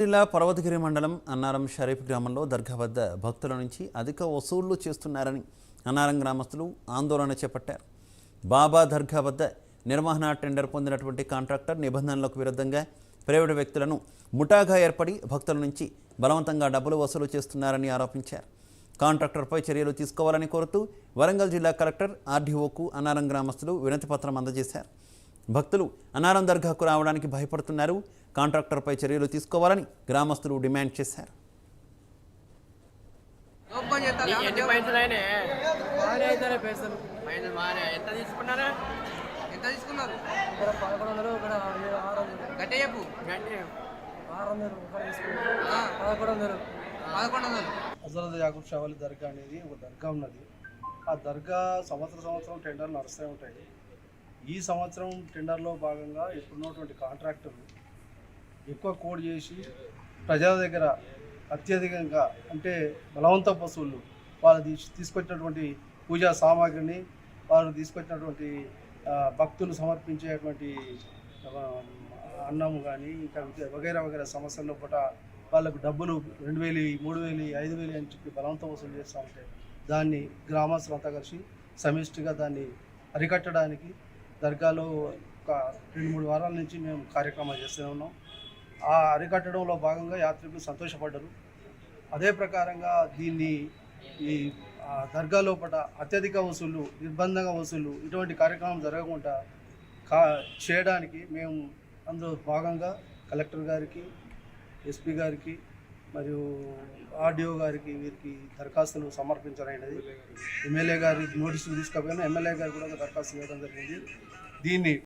జిల్లా పర్వతగిరి మండలం అన్నారం షరీఫ్ గ్రామంలో దర్గా వద్ద భక్తుల నుంచి అధిక వసూళ్లు చేస్తున్నారని అన్నారం గ్రామస్తులు ఆందోళన చేపట్టారు. బాబా దర్గా వద్ద నిర్వహణ టెండర్ పొందినటువంటి కాంట్రాక్టర్ నిబంధనలకు విరుద్ధంగా ప్రైవేటు వ్యక్తులను ముఠాగా ఏర్పడి భక్తుల నుంచి బలవంతంగా డబ్బులు వసూలు చేస్తున్నారని ఆరోపించారు. కాంట్రాక్టర్పై చర్యలు తీసుకోవాలని కోరుతూ వరంగల్ జిల్లా కలెక్టర్ ఆర్డీఓకు అన్నారం గ్రామస్తులు వినతిపత్రం అందజేశారు. భక్తులు అన్నారం దర్గాకు రావడానికి భయపడుతున్నారు. కాంట్రాక్టర్పై చర్యలు తీసుకోవాలని గ్రామస్తులు డిమాండ్ చేశారు. హజరత్ యాకూబ్ షా వలి దర్గా అనేది ఒక దర్గా ఉన్నది. ఆ దర్గా సంవత్సరం టెండర్లు నడుస్తూ ఉంటాయి. ఈ సంవత్సరం టెండర్లో భాగంగా ఇప్పుడున్నటువంటి కాంట్రాక్టర్లు ఎక్కువ కోడ్ చేసి ప్రజల దగ్గర అత్యధికంగా అంటే బలవంత వసూళ్ళు వాళ్ళు తీసుకొచ్చినటువంటి పూజా సామాగ్రిని వాళ్ళు తీసుకొచ్చినటువంటి భక్తులు సమర్పించేటువంటి అన్నం కానీ ఇంకా వగైరా సమస్యల్లో పూట వాళ్ళకు డబ్బులు 2,000, 3,000, 5,000 అని చెప్పి బలవంత వసూలు చేస్తూ ఉంటే దాన్ని గ్రామస్తులంతా కలిసి సమిష్టిగా దాన్ని అరికట్టడానికి దర్గాలో ఒక 2-3 వారాల నుంచి మేము కార్యక్రమాలు చేస్తూనే ఉన్నాం. ఆ అరికట్టడంలో భాగంగా యాత్రికులు సంతోషపడ్డారు. అదే ప్రకారంగా దీన్ని ఈ దర్గా లోపల అత్యధిక వసూళ్ళు, నిర్బంధంగా వసూళ్ళు ఇటువంటి కార్యక్రమం జరగకుండా చేయడానికి మేము అందులో భాగంగా కలెక్టర్ గారికి, ఎస్పీ గారికి మరియు ఆర్డీఓ గారికి వీరికి దరఖాస్తులు సమర్పించడం. ఎమ్మెల్యే గారికి నోటీసులు తీసుకుపోయినా ఎమ్మెల్యే గారికి కూడా దరఖాస్తు ఇవ్వడం జరిగింది. దీన్ని